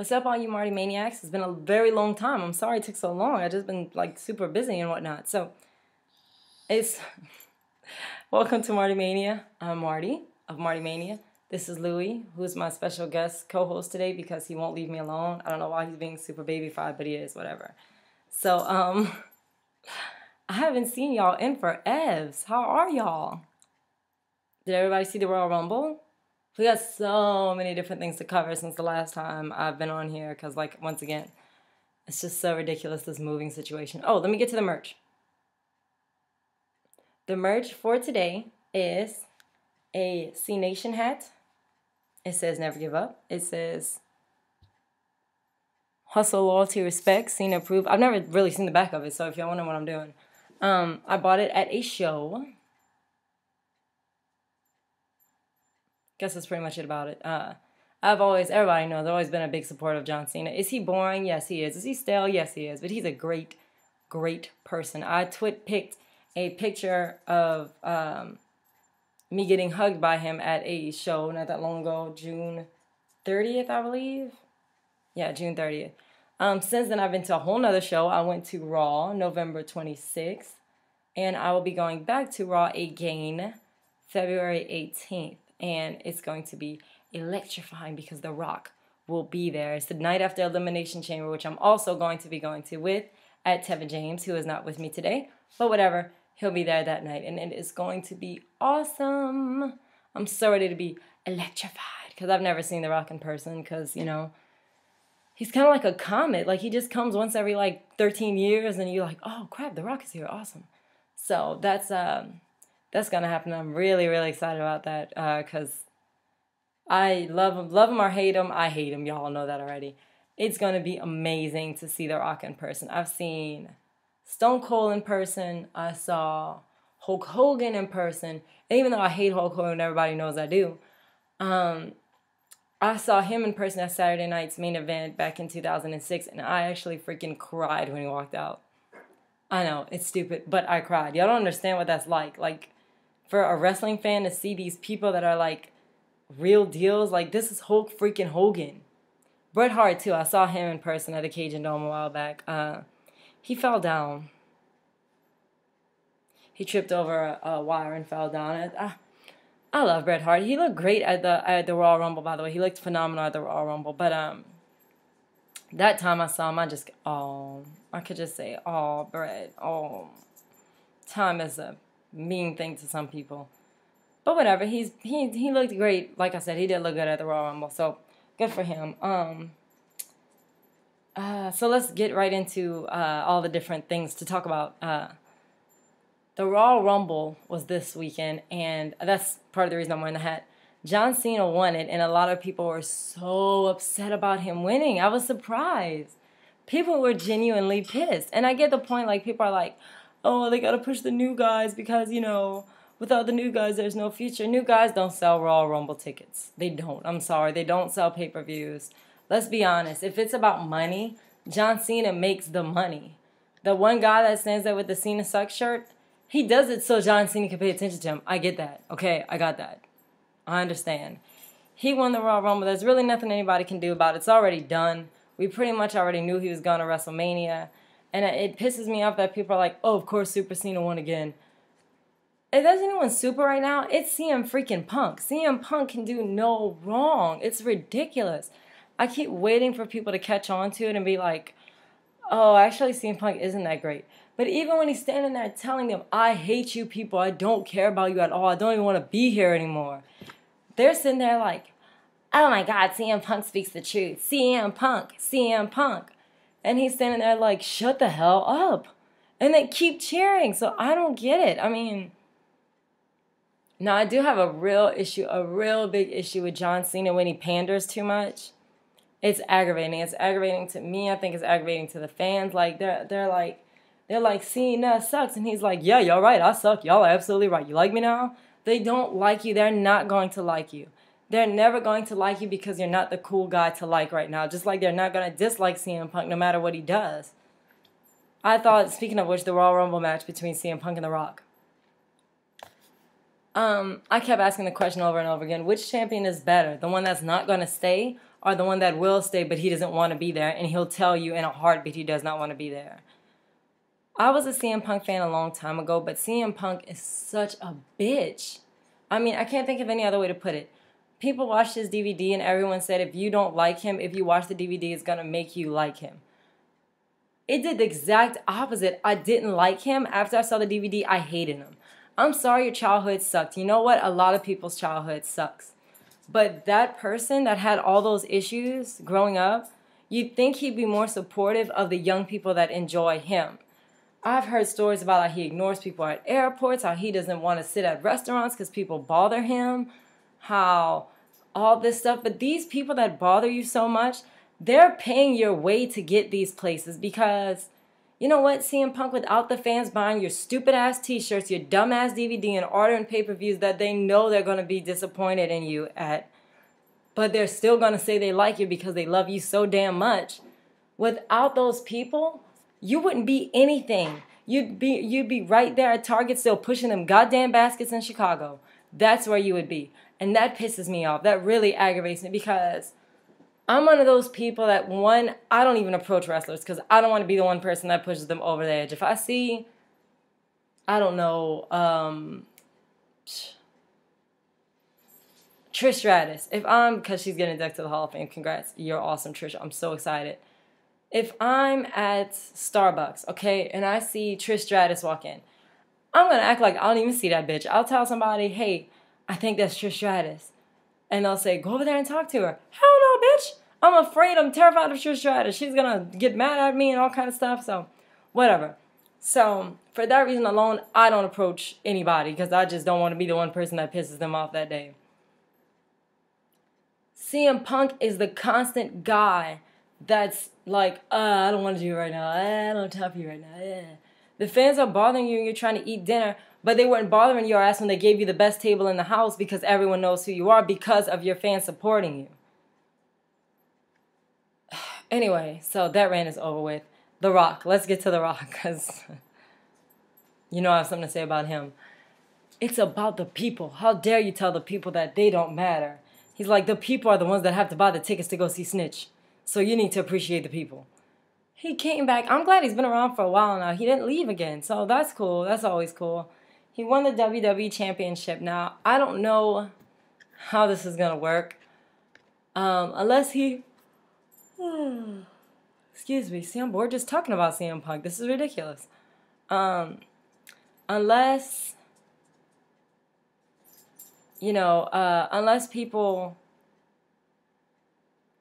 What's up, all you MartiManiacs? It's been a very long time. I'm sorry it took so long. I've just been, like, super busy and whatnot. So, welcome to MartiMania. I'm Marty of MartiMania. This is Louie, who's my special guest co-host today because he won't leave me alone. I don't know why he's being super babyfied, but he is, whatever. So, I haven't seen y'all in forever. How are y'all? Did everybody see the Royal Rumble? We got so many different things to cover since the last time I've been on here because, like, once again, it's just so ridiculous, this moving situation. Oh, let me get to the merch. The merch for today is a Cenation hat. It says never give up. It says hustle, loyalty, respect, Cena approved. I've never really seen the back of it, so if y'all wonder what I'm doing. I bought it at a show. Guess that's pretty much it about it. Everybody knows, I've always been a big supporter of John Cena. Is he boring? Yes, he is. Is he stale? Yes, he is. But he's a great, great person. I picked a picture of me getting hugged by him at a show not that long ago, June 30th, I believe. Yeah, June 30th. Since then, I've been to a whole nother show. I went to Raw, November 26th. And I will be going back to Raw again, February 18th. And it's going to be electrifying because The Rock will be there. It's the night after Elimination Chamber, which I'm also going to be going to with at Tevin James, who is not with me today. But whatever, he'll be there that night. And it is going to be awesome. I'm so ready to be electrified because I've never seen The Rock in person because, you know, he's kind of like a comet. Like, he just comes once every, like, 13 years and you're like, oh, crap, The Rock is here. Awesome. So that's going to happen. I'm really, really excited about that because I love him or hate him. I hate him. Y'all know that already. It's going to be amazing to see The Rock in person. I've seen Stone Cold in person. I saw Hulk Hogan in person. And even though I hate Hulk Hogan, everybody knows I do. I saw him in person at Saturday night's main event back in 2006. And I actually freaking cried when he walked out. I know, it's stupid, but I cried. Y'all don't understand what that's like. Like, for a wrestling fan to see these people that are, like, real deals, like, this is Hulk freaking Hogan. Bret Hart, too. I saw him in person at the Cajun Dome a while back. He fell down. He tripped over a wire and fell down. I love Bret Hart. He looked great at the Royal Rumble, by the way. He looked phenomenal at the Royal Rumble. But that time I saw him, I could just say, oh, Bret, oh. Time is a mean thing to some people. But whatever, he looked great. Like I said, he did look good at the Royal Rumble, so good for him. So let's get right into all the different things to talk about. The Royal Rumble was this weekend, and that's part of the reason I'm wearing the hat. John Cena won it, and a lot of people were so upset about him winning. I was surprised. People were genuinely pissed. And I get the point, like, people are like, oh, they got to push the new guys because, you know, without the new guys, there's no future. New guys don't sell Royal Rumble tickets. They don't. I'm sorry. They don't sell pay-per-views. Let's be honest. If it's about money, John Cena makes the money. The one guy that stands there with the Cena sucks shirt, he does it so John Cena can pay attention to him. I get that. Okay, I got that. I understand. He won the Royal Rumble. There's really nothing anybody can do about it. It's already done. We pretty much already knew he was going to Wrestlemania. And it pisses me off that people are like, oh, of course Super Cena won again. If there's anyone super right now, it's CM freaking Punk. CM Punk can do no wrong. It's ridiculous. I keep waiting for people to catch on to it and be like, oh, actually CM Punk isn't that great. But even when he's standing there telling them, I hate you people, I don't care about you at all, I don't even want to be here anymore. They're sitting there like, oh my God, CM Punk speaks the truth. CM Punk, CM Punk. And he's standing there like, shut the hell up. And they keep cheering. So I don't get it. I mean, now I do have a real big issue with John Cena when he panders too much. It's aggravating. It's aggravating to me. I think it's aggravating to the fans. Like, they're like, Cena sucks. And he's like, yeah, y'all right. I suck. Y'all are absolutely right. You like me now? They don't like you. They're not going to like you. They're never going to like you because you're not the cool guy to like right now. Just like they're not going to dislike CM Punk no matter what he does. I thought, speaking of which, the Royal Rumble match between CM Punk and The Rock. I kept asking the question over and over again, which champion is better? The one that's not going to stay are the one that will stay, but he doesn't want to be there, and he'll tell you in a heartbeat he does not want to be there. I was a CM Punk fan a long time ago, but CM Punk is such a bitch. I mean, I can't think of any other way to put it. People watched his DVD, and everyone said if you don't like him, if you watch the DVD, it's going to make you like him. It did the exact opposite. I didn't like him. After I saw the DVD, I hated him. I'm sorry your childhood sucked. You know what? A lot of people's childhood sucks. But that person that had all those issues growing up, you'd think he'd be more supportive of the young people that enjoy him. I've heard stories about how he ignores people at airports, how he doesn't want to sit at restaurants because people bother him, how all this stuff. But these people that bother you so much, they're paying your way to get these places because, you know what, CM Punk, without the fans buying your stupid-ass t-shirts, your dumb-ass DVD, and ordering pay-per-views that they know they're going to be disappointed in you at, but they're still going to say they like you because they love you so damn much. Without those people, you wouldn't be anything. You'd be right there at Target still pushing them goddamn baskets in Chicago. That's where you would be. And that pisses me off. That really aggravates me because I'm one of those people that, one, I don't even approach wrestlers because I don't want to be the one person that pushes them over the edge. If I see, I don't know, Trish Stratus, because she's getting inducted to the Hall of Fame, congrats, you're awesome, Trish, I'm so excited. If I'm at Starbucks, okay, and I see Trish Stratus walk in, I'm going to act like I don't even see that bitch. I'll tell somebody, hey, I think that's Trish Stratus. And they'll say, go over there and talk to her. Hell no, bitch. I'm afraid, I'm terrified of Trish Stratus. She's going to get mad at me and all kind of stuff, so whatever. So for that reason alone, I don't approach anybody because I just don't want to be the one person that pisses them off that day. CM Punk is the constant guy that's like, I don't want to do it right now. I don't have time for you right now. The fans are bothering you and you're trying to eat dinner, but they weren't bothering your ass when they gave you the best table in the house because everyone knows who you are because of your fans supporting you. Anyway, so that rant is over with. The Rock. Let's get to The Rock because you know I have something to say about him. It's about the people. How dare you tell the people that they don't matter? He's like, the people are the ones that have to buy the tickets to go see Snitch. So you need to appreciate the people. He came back. I'm glad he's been around for a while now. He didn't leave again. So that's cool. That's always cool. He won the WWE Championship. Now, I don't know how this is going to work. Unless he... excuse me. See, I'm bored just talking about CM Punk. This is ridiculous. Unless... You know, unless people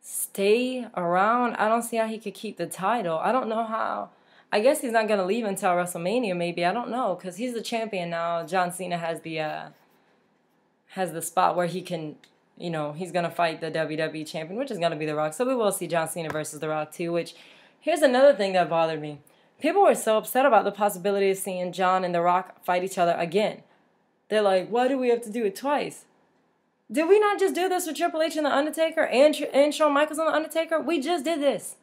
stay around, I don't see how he could keep the title. I don't know how. I guess he's not going to leave until WrestleMania, maybe. I don't know, because he's the champion now. John Cena has the spot where he can, you know, he's going to fight the WWE champion, which is going to be The Rock. So we will see John Cena versus The Rock, too, which, here's another thing that bothered me. People were so upset about the possibility of seeing John and The Rock fight each other again. They're like, why do we have to do it twice? Did we not just do this with Triple H and The Undertaker and Shawn Michaels and The Undertaker? We just did this.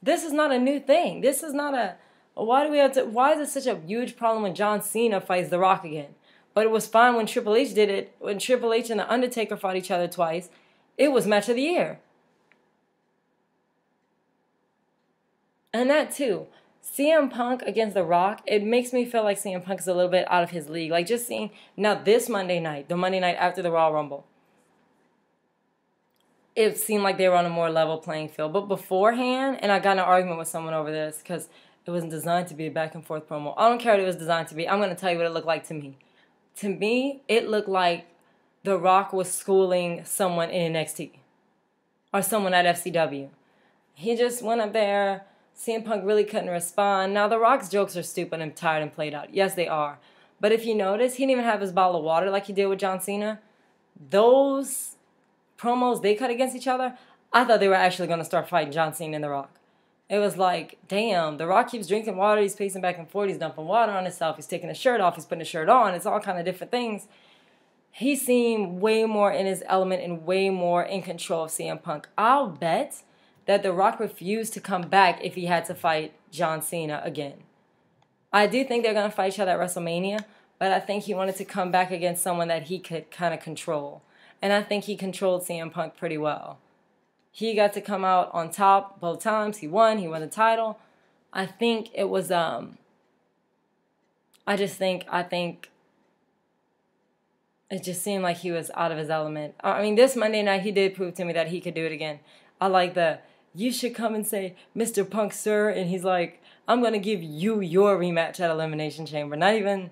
This is not a new thing. This is not a... Why is it such a huge problem when John Cena fights The Rock again? But it was fine when Triple H did it. When Triple H and The Undertaker fought each other twice, it was match of the year. And that too. CM Punk against The Rock, it makes me feel like CM Punk is a little bit out of his league. Like just seeing, now this Monday night, the Monday night after the Royal Rumble, it seemed like they were on a more level playing field. But beforehand, and I got in an argument with someone over this because it wasn't designed to be a back and forth promo. I don't care what it was designed to be. I'm going to tell you what it looked like to me. To me, it looked like The Rock was schooling someone in NXT or someone at FCW. He just went up there. CM Punk really couldn't respond. Now, The Rock's jokes are stupid and tired and played out. Yes, they are. But if you notice, he didn't even have his bottle of water like he did with John Cena. Those promos they cut against each other, I thought they were actually going to start fighting John Cena and The Rock. It was like, damn, The Rock keeps drinking water, he's pacing back and forth, he's dumping water on himself, he's taking his shirt off, he's putting his shirt on, it's all kind of different things. He seemed way more in his element and way more in control of CM Punk. I'll bet that The Rock refused to come back if he had to fight John Cena again. I do think they're going to fight each other at WrestleMania, but I think he wanted to come back against someone that he could kind of control. And I think he controlled CM Punk pretty well. He got to come out on top both times. He won the title. I think it was, I think it just seemed like he was out of his element. I mean, this Monday night, he did prove to me that he could do it again. I like you should come and say, Mr. Punk, sir. And he's like, I'm going to give you your rematch at Elimination Chamber. Not even.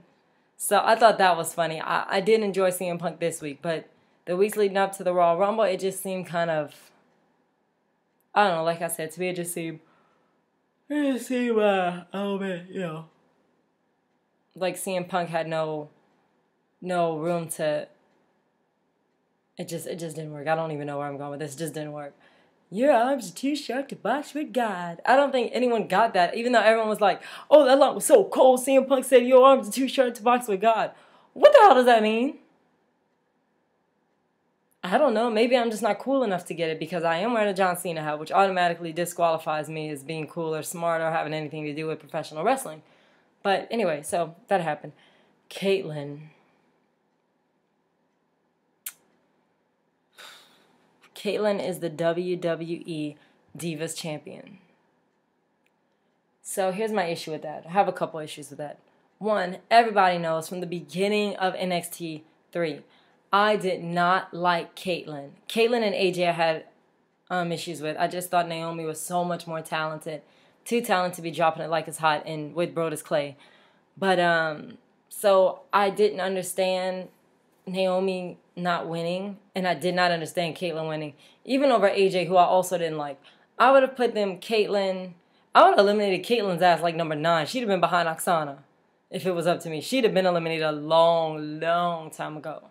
So I thought that was funny. I did enjoy seeing Punk this week. But the weeks leading up to the Royal Rumble, it just seemed kind of, I don't know, like I said, to me it just seemed a little bit, you know, like CM Punk had no room to, it just didn't work. I don't even know where I'm going with this. It just didn't work. Your arms are too short to box with God. I don't think anyone got that, even though everyone was like, oh, that line was so cold. CM Punk said your arms are too short to box with God. What the hell does that mean? I don't know. Maybe I'm just not cool enough to get it because I am wearing a John Cena hat, which automatically disqualifies me as being cool or smart or having anything to do with professional wrestling. But anyway, so that happened. Kaitlyn. Kaitlyn is the WWE Divas Champion. So here's my issue with that. I have a couple issues with that. One, everybody knows from the beginning of NXT 3, I did not like Kaitlyn. Kaitlyn and AJ I had issues with. I just thought Naomi was so much more talented. Too talented to be dropping it like it's hot and with Brodus Clay. But, so I didn't understand Naomi not winning, and I did not understand Kaitlyn winning, even over AJ, who I also didn't like. I would have put them Kaitlyn, I would have eliminated Kaitlyn's ass like number 9. She'd have been behind Oksana if it was up to me. She'd have been eliminated a long, long time ago.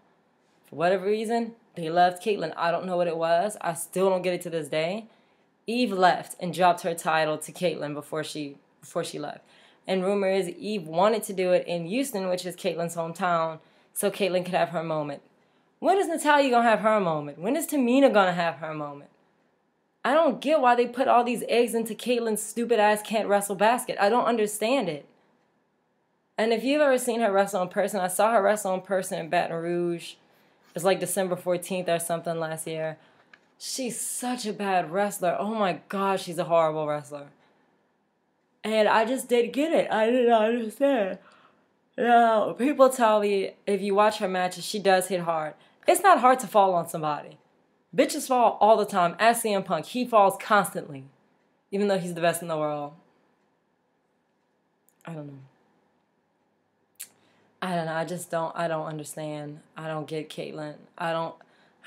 For whatever reason, they left Kaitlyn. I don't know what it was. I still don't get it to this day. Eve left and dropped her title to Kaitlyn before she left. And rumor is Eve wanted to do it in Houston, which is Kaitlyn's hometown, so Kaitlyn could have her moment. When is Natalya going to have her moment? When is Tamina going to have her moment? I don't get why they put all these eggs into Kaitlyn's stupid-ass can't wrestle basket. I don't understand it. And if you've ever seen her wrestle in person, I saw her wrestle in person in Baton Rouge. It was like December 14th or something last year. She's such a bad wrestler. Oh my God, she's a horrible wrestler. And I just didn't get it. I did not understand. Now, people tell me if you watch her matches, she does hit hard. It's not hard to fall on somebody. Bitches fall all the time. Ask CM Punk. He falls constantly. Even though he's the best in the world. I don't know. I don't understand. I don't get Kaitlyn.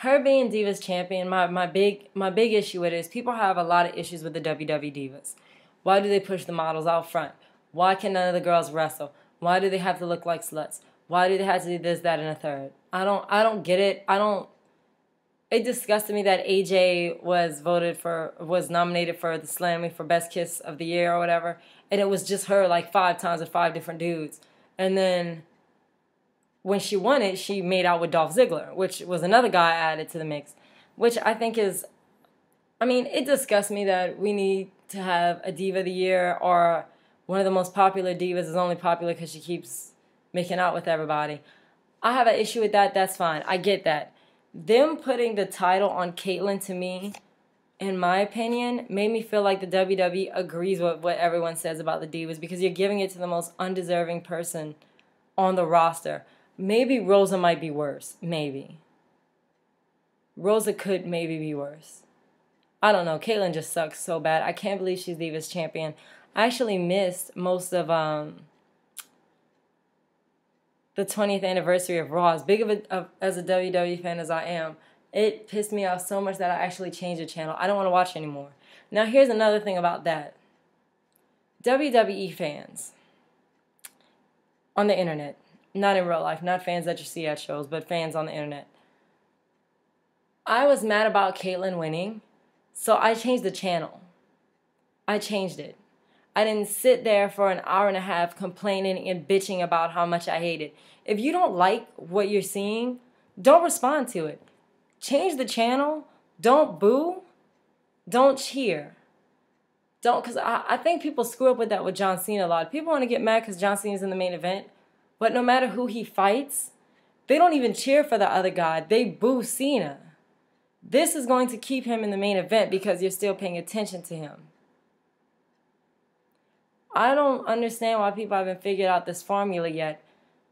Her being Divas Champion, my big issue with it is people have a lot of issues with the WWE Divas. Why do they push the models out front? Why can none of the girls wrestle? Why do they have to look like sluts? Why do they have to do this, that, and a third? I don't get it. It disgusted me that AJ was nominated for the Slammy for Best Kiss of the Year or whatever, and it was just her like 5 times with 5 different dudes. And then when she won it, she made out with Dolph Ziggler, which was another guy added to the mix, which I think is, it disgusts me that we need to have a Diva of the Year or one of the most popular divas is only popular because she keeps making out with everybody. I have an issue with that. That's fine. I get that. Them putting the title on Kaitlyn, to me, in my opinion, made me feel like the WWE agrees with what everyone says about the divas because you're giving it to the most undeserving person on the roster. Maybe Rosa might be worse. Maybe. Rosa could maybe be worse. I don't know. Kaitlyn just sucks so bad. I can't believe she's Divas Champion. I actually missed most of the 20th anniversary of Raw. As big as a WWE fan as I am, it pissed me off so much that I actually changed the channel. I don't want to watch anymore. Now, here's another thing about that. WWE fans on the internet, not in real life, not fans that you see at shows, but fans on the internet. I was mad about Kaitlyn winning, so I changed the channel. I changed it. I didn't sit there for an hour and a half complaining and bitching about how much I hate it. If you don't like what you're seeing, don't respond to it. Change the channel. Don't boo. Don't cheer. Because I think people screw up with that with John Cena a lot. People want to get mad because John Cena's in the main event. But no matter who he fights, they don't even cheer for the other guy. They boo Cena. This is going to keep him in the main event because you're still paying attention to him. I don't understand why people haven't figured out this formula yet.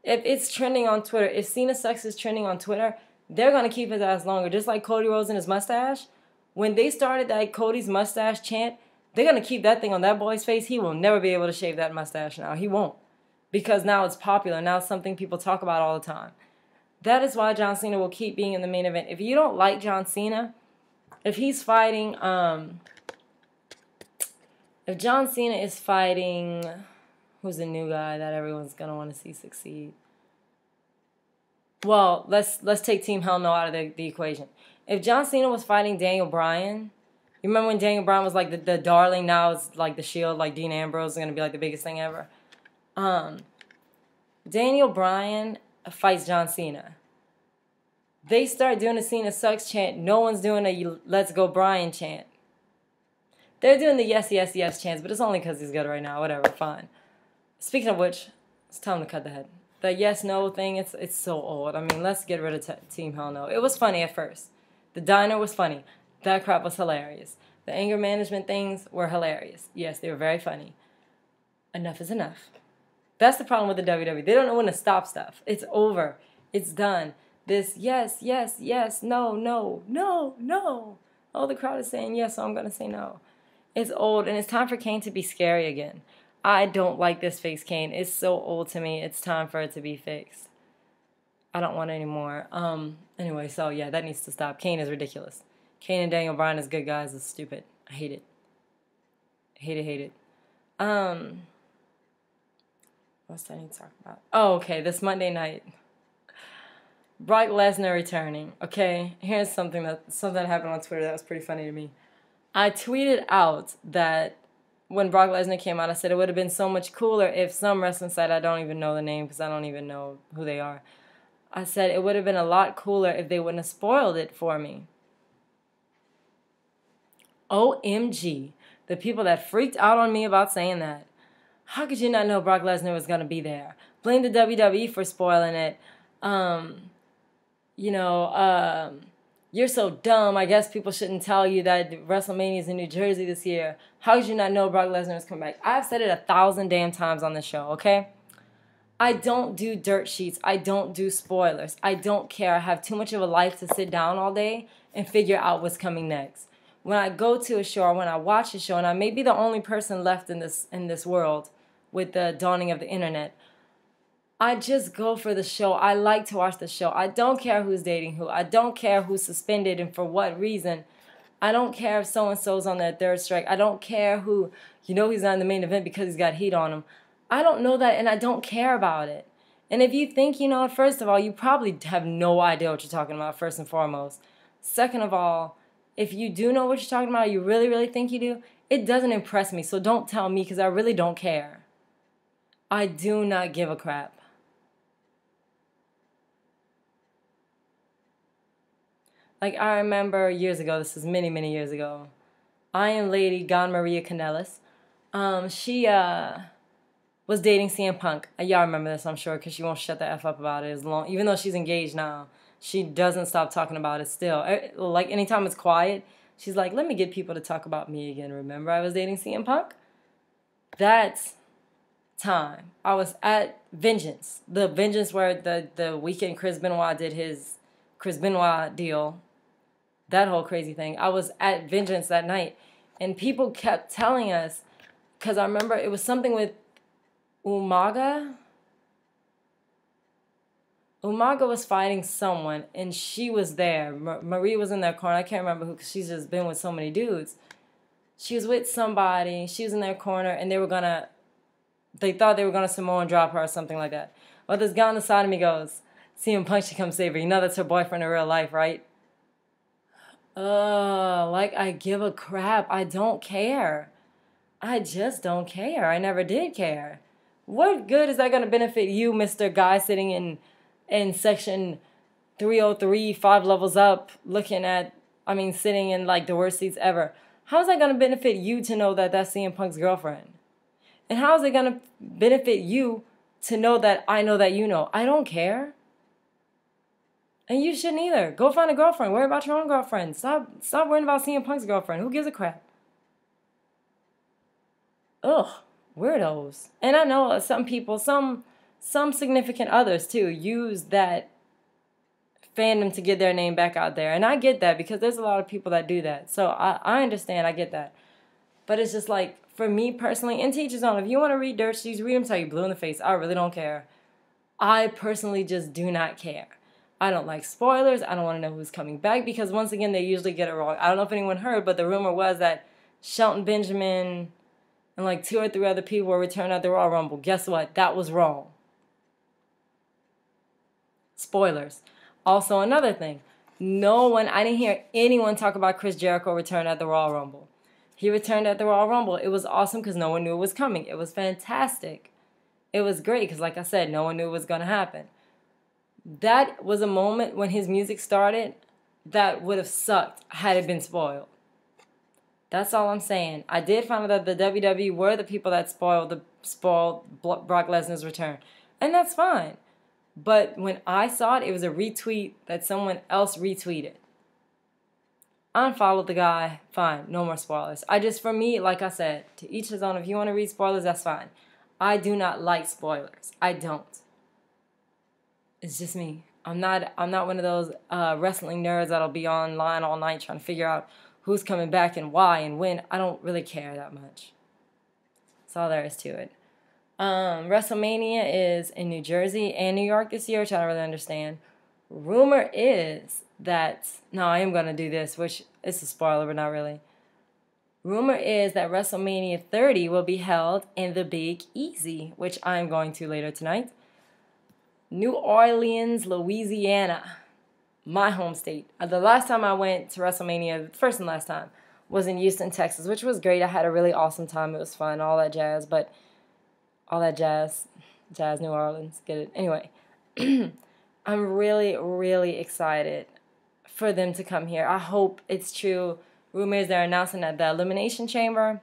If it's trending on Twitter, if Cena sucks is trending on Twitter, they're going to keep his ass longer. Just like Cody Rhodes and his mustache. When they started that Cody's mustache chant, they're going to keep that thing on that boy's face. He will never be able to shave that mustache now. He won't. Because now it's popular. Now it's something people talk about all the time. That is why John Cena will keep being in the main event. If you don't like John Cena, if he's fighting, if John Cena is fighting, who's the new guy that everyone's going to want to see succeed? Well, let's take Team Hell No out of the equation. If John Cena was fighting Daniel Bryan, you remember when Daniel Bryan was like the darling, now it's like the Shield, like Dean Ambrose is going to be like the biggest thing ever. Daniel Bryan fights John Cena. They start doing the Cena sucks chant. No one's doing a let's go Bryan chant. They're doing the yes, yes, yes chants, but it's only because he's good right now. Whatever, fine. Speaking of which, it's time to cut the head. The yes, no thing, it's so old. I mean, let's get rid of Team Hell No. It was funny at first. The diner was funny. That crap was hilarious. The anger management things were hilarious. Yes, they were very funny. Enough is enough. That's the problem with the WWE. They don't know when to stop stuff. It's over. It's done. This yes, yes, yes, no, no, no, no. Oh, the crowd is saying yes, so I'm going to say no. It's old, and it's time for Kane to be scary again. I don't like this face Kane. It's so old to me. It's time for it to be fixed. I don't want it anymore. Anyway, so yeah, that needs to stop. Kane is ridiculous. Kane and Daniel Bryan as good guys is stupid. I hate it. Hate it. What's that I need to talk about? Oh, okay, this Monday night. Brock Lesnar returning. Okay, here's something that happened on Twitter that was pretty funny to me. I tweeted out that when Brock Lesnar came out, I said it would have been so much cooler if some wrestling site, I don't even know the name because I don't even know who they are. I said it would have been a lot cooler if they wouldn't have spoiled it for me. OMG. The people that freaked out on me about saying that. How could you not know Brock Lesnar was going to be there? Blame the WWE for spoiling it. You're so dumb. I guess people shouldn't tell you that Wrestlemania is in New Jersey this year. How could you not know Brock Lesnar was coming back? I've said it 1,000 damn times on the show, okay? I don't do dirt sheets. I don't do spoilers. I don't care. I have too much of a life to sit down all day and figure out what's coming next. When I go to a show or when I watch a show, and I may be the only person left in this world with the dawning of the internet, I just go for the show. I like to watch the show. I don't care who's dating who. I don't care who's suspended and for what reason. I don't care if so-and-so's on their third strike. I don't care who, he's not in the main event because he's got heat on him. I don't know that, and I don't care about it. And if you think you know it, first of all, you probably have no idea what you're talking about, first and foremost. Second of all, if you do know what you're talking about, you really, really think you do, it doesn't impress me, so don't tell me because I really don't care. I do not give a crap. Like, I remember years ago, this is many, many years ago, Iron Lady, Gone Maria Kanellis, she was dating CM Punk. Y'all remember this, I'm sure, because she won't shut the F up about it as long. Even though she's engaged now, she doesn't stop talking about it still. Like, anytime it's quiet, she's like, let me get people to talk about me again. Remember I was dating CM Punk? That's time. I was at Vengeance. The Vengeance where the weekend Chris Benoit did his Chris Benoit deal. That whole crazy thing. I was at Vengeance that night. And people kept telling us, because I remember it was something with Umaga. Umaga was fighting someone, and she was there. Marie was in their corner. I can't remember who, because she's just been with so many dudes. She was with somebody. She was in their corner, and they thought they were going to Samoan drop her or something like that. Well, this guy on the side of me goes, CM Punk should come save her. You know that's her boyfriend in real life, right? Like I give a crap. I don't care. I just don't care. I never did care. What good is that going to benefit you, Mr. Guy sitting in section 303, 5 levels up, sitting in like the worst seats ever? How is that going to benefit you to know that that's CM Punk's girlfriend? And how is it going to benefit you to know that I know that you know? I don't care. And you shouldn't either. Go find a girlfriend. Worry about your own girlfriend. Stop worrying about CM Punk's girlfriend. Who gives a crap? Ugh, weirdos. And I know some people, some significant others too, use that fandom to get their name back out there. And I get that because there's a lot of people that do that. So I understand. I get that. But it's just like, for me personally, and to each his own. If you want to read dirt sheets, read them till you blue in the face. I really don't care. I personally just do not care. I don't like spoilers. I don't want to know who's coming back because, once again, they usually get it wrong. I don't know if anyone heard, but the rumor was that Shelton Benjamin and like 2 or 3 other people were returned at the Royal Rumble. Guess what? That was wrong. Spoilers. Also, another thing. I didn't hear anyone talk about Chris Jericho return at the Royal Rumble. He returned at the Royal Rumble. It was awesome because no one knew it was coming. It was fantastic. It was great because, like I said, no one knew it was going to happen. That was a moment when his music started that would have sucked had it been spoiled. That's all I'm saying. I did find out that the WWE were the people that spoiled Brock Lesnar's return. And that's fine. But when I saw it, it was a retweet that someone else retweeted. Unfollowed the guy. Fine. No more spoilers. For me, like I said, to each his own. If you want to read spoilers, that's fine. I do not like spoilers. I don't. It's just me. I'm not one of those wrestling nerds that'll be online all night trying to figure out who's coming back and why and when. I don't really care that much. That's all there is to it. WrestleMania is in New Jersey and New York this year, which I don't really understand. Rumor is that, no, I am going to do this, which is a spoiler, but not really. Rumor is that WrestleMania 30 will be held in the Big Easy, which I'm going to later tonight. New Orleans, Louisiana, my home state. The last time I went to WrestleMania, first and last time, was in Houston, Texas, which was great. I had a really awesome time. It was fun, all that jazz, New Orleans, get it? Anyway, I'm really, really excited for them to come here. I hope it's true. Rumors they're announcing at the Elimination Chamber.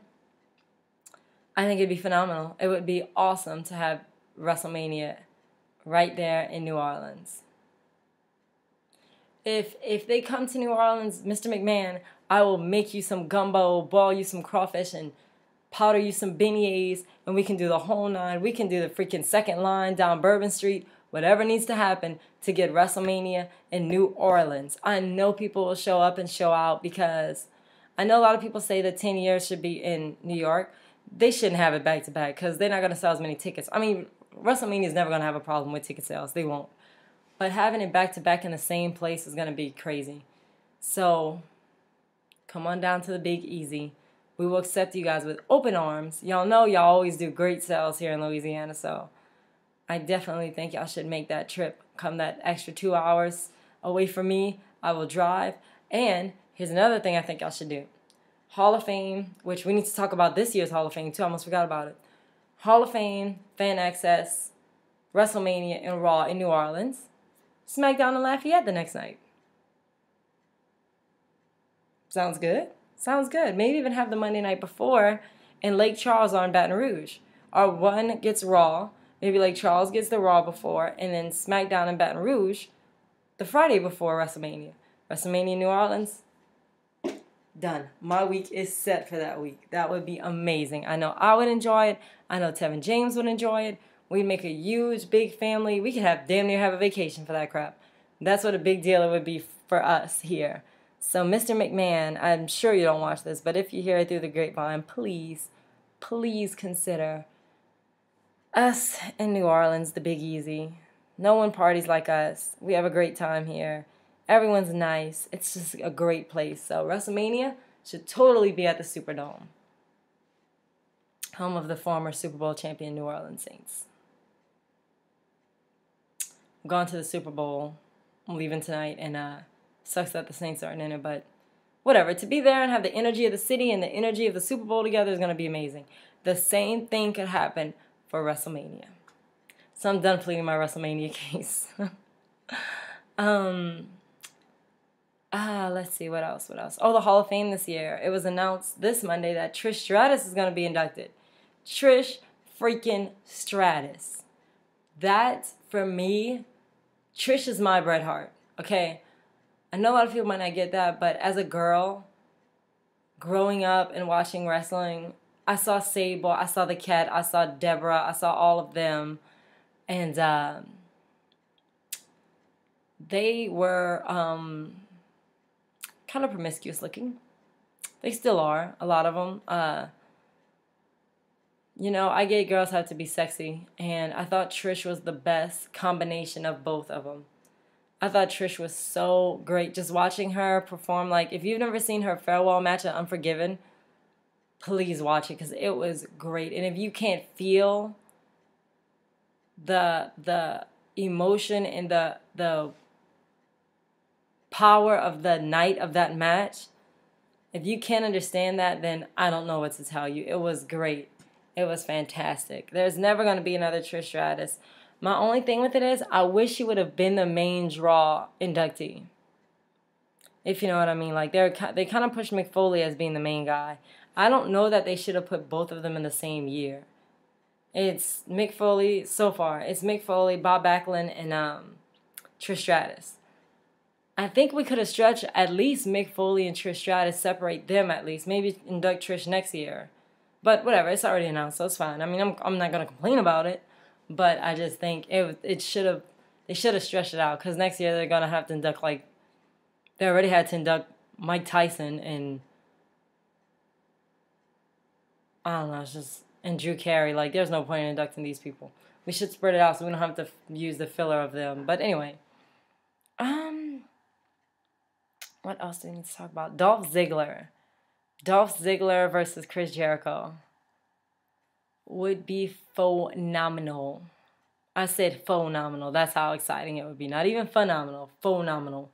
I think it'd be phenomenal. It would be awesome to have WrestleMania right there in New Orleans. If they come to New Orleans, Mr. McMahon, I will make you some gumbo, boil you some crawfish, and powder you some beignets, and we can do the whole 9. We can do the freaking second line down Bourbon Street, whatever needs to happen to get WrestleMania in New Orleans. I know people will show up and show out because I know a lot of people say that 10 years should be in New York. They shouldn't have it back-to-back because they're not going to sell as many tickets. I mean, WrestleMania is never going to have a problem with ticket sales. They won't. But having it back-to-back in the same place is going to be crazy. So, come on down to the Big Easy. We will accept you guys with open arms. Y'all know y'all always do great sales here in Louisiana, so I definitely think y'all should make that trip. Come that extra 2 hours away from me, I will drive. And here's another thing I think y'all should do. Hall of Fame, which we need to talk about this year's Hall of Fame too. I almost forgot about it. Hall of Fame, Fan Access, WrestleMania, and Raw in New Orleans. SmackDown in Lafayette the next night. Sounds good? Sounds good. Maybe even have the Monday night before in Lake Charles or in Baton Rouge. Or one gets Raw. Maybe Lake Charles gets the Raw before, and then SmackDown in Baton Rouge the Friday before WrestleMania. WrestleMania New Orleans. Done. My week is set for that week. That would be amazing. I know I would enjoy it. I know Tevin James would enjoy it. We'd make a huge, big family. We could damn near have a vacation for that crap. That's what a big deal it would be for us here. So, Mr. McMahon, I'm sure you don't watch this, but if you hear it through the grapevine, please, please consider us in New Orleans, the Big Easy. No one parties like us. We have a great time here. Everyone's nice. It's just a great place. So WrestleMania should totally be at the Superdome, home of the former Super Bowl champion New Orleans Saints. I'm going to the Super Bowl. I'm leaving tonight, and sucks that the Saints aren't in it, but whatever. To be there and have the energy of the city and the energy of the Super Bowl together is going to be amazing. The same thing could happen for WrestleMania. So I'm done pleading my WrestleMania case. Let's see, what else? Oh, the Hall of Fame this year. It was announced this Monday that Trish Stratus is going to be inducted. Trish freaking Stratus. That, for me, Trish is my Bret Hart. Okay, I know a lot of people might not get that, but as a girl, growing up and watching wrestling, I saw Sable, I saw the Cat, I saw Deborah, I saw all of them, and they were kind of promiscuous looking. They still are, a lot of them. You know, I get girls have to be sexy, and I thought Trish was the best combination of both of them. I thought Trish was so great. Just watching her perform, like, if you've never seen her farewell match at Unforgiven, please watch it, because it was great. And if you can't feel the emotion and the power of the night of that match, if you can't understand that, then I don't know what to tell you. It was great. It was fantastic. There's never going to be another Trish Stratus. My only thing with it is I wish she would have been the main draw inductee. If you know what I mean. Like, they kind of pushed Mick Foley as being the main guy. I don't know that they should have put both of them in the same year. It's Mick Foley, so far. It's Mick Foley, Bob Backlund, and Trish Stratus. I think we could have stretched at least Mick Foley and Trish Stratus, separate them at least. Maybe induct Trish next year. But whatever, it's already announced, so it's fine. I mean, I'm not going to complain about it. But I just think they should have stretched it out. Because next year they're going to have to induct, like, they already had to induct Mike Tyson and, I don't know, it's just, and Drew Carey. Like, there's no point in inducting these people. We should spread it out so we don't have to use the filler of them. But anyway. What else do we need to talk about? Dolph Ziggler. Dolph Ziggler versus Chris Jericho would be phenomenal. I said phenomenal. That's how exciting it would be. Not even phenomenal. Phenomenal.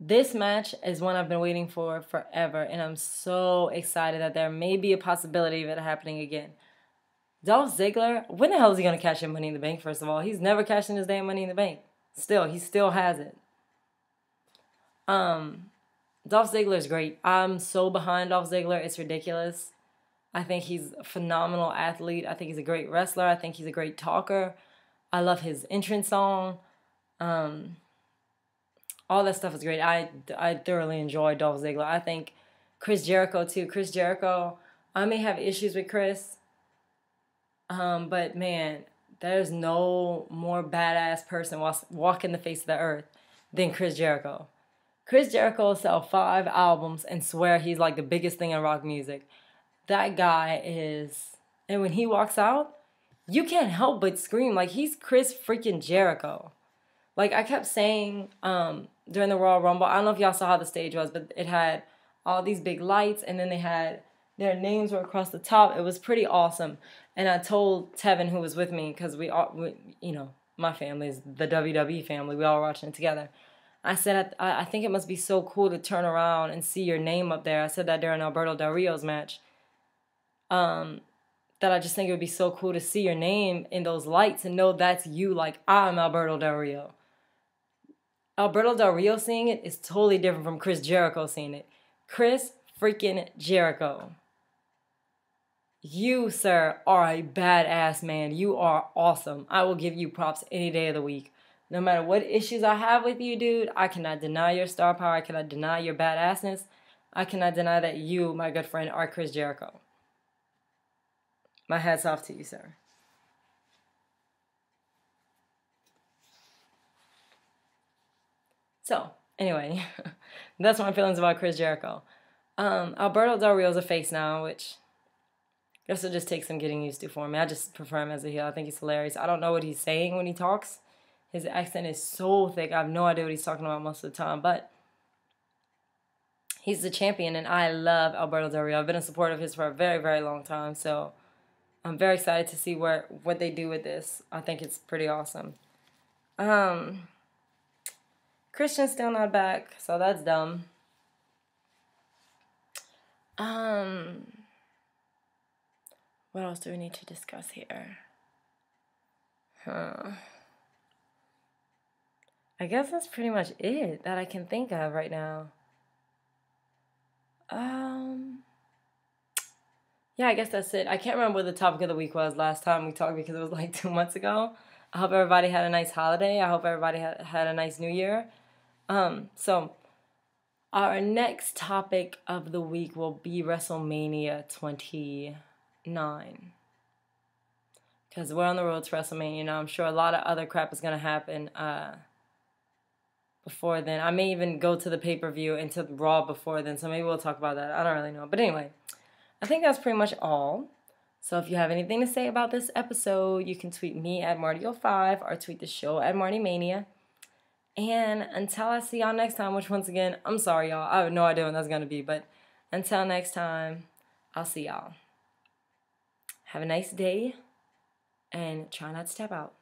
This match is one I've been waiting for forever, and I'm so excited that there may be a possibility of it happening again. Dolph Ziggler, when the hell is he going to cash in Money in the Bank, first of all? He's never cashed in his damn Money in the Bank. He still has it. Dolph Ziggler is great. I'm so behind Dolph Ziggler. It's ridiculous. I think he's a phenomenal athlete. I think he's a great wrestler. I think he's a great talker. I love his entrance song. All that stuff is great. I thoroughly enjoy Dolph Ziggler. I think Chris Jericho too. Chris Jericho, I may have issues with Chris. But man, there's no more badass person walking the face of the earth than Chris Jericho. Chris Jericho will sell 5 albums and swear he's like the biggest thing in rock music. That guy is, and when he walks out, you can't help but scream. Like, he's Chris freaking Jericho. Like, I kept saying during the Royal Rumble, I don't know if y'all saw how the stage was, but it had all these big lights, and then they had, their names were across the top. It was pretty awesome. And I told Tevin, who was with me, because we, you know, my family is the WWE family. We all were watching it together. I said, I think it must be so cool to turn around and see your name up there. I said that during Alberto Del Rio's match. That I just think it would be so cool to see your name in those lights and know that's you, like, I'm Alberto Del Rio. Alberto Del Rio seeing it is totally different from Chris Jericho seeing it. Chris freaking Jericho. You, sir, are a badass man. You are awesome. I will give you props any day of the week. No matter what issues I have with you, dude, I cannot deny your star power. I cannot deny your badassness. I cannot deny that you, my good friend, are Chris Jericho. My hat's off to you, sir. So, anyway, that's my feelings about Chris Jericho. Alberto Del Rio's a face now, which I guess it just takes some getting used to for me. I just prefer him as a heel. I think he's hilarious. I don't know what he's saying when he talks. His accent is so thick. I have no idea what he's talking about most of the time, but he's the champion, and I love Alberto Del Rio. I've been a supporter of his for a very, very long time, so I'm very excited to see what they do with this. I think it's pretty awesome. Christian's still not back, so that's dumb. What else do we need to discuss here? I guess that's pretty much it that I can think of right now. Yeah, I guess that's it. I can't remember what the topic of the week was last time we talked because it was like 2 months ago. I hope everybody had a nice holiday. I hope everybody had a nice New Year. So our next topic of the week will be WrestleMania 29. Because we're on the road to WrestleMania now. I'm sure a lot of other crap is going to happen before then. I may even go to the pay-per-view and to Raw before then. So maybe we'll talk about that. I don't really know. But anyway, I think that's pretty much all. So if you have anything to say about this episode, you can tweet me at Marty05 or tweet the show at MartiMania. And until I see y'all next time, which once again, I'm sorry y'all, I have no idea when that's going to be. But until next time, I'll see y'all. Have a nice day and try not to tap out.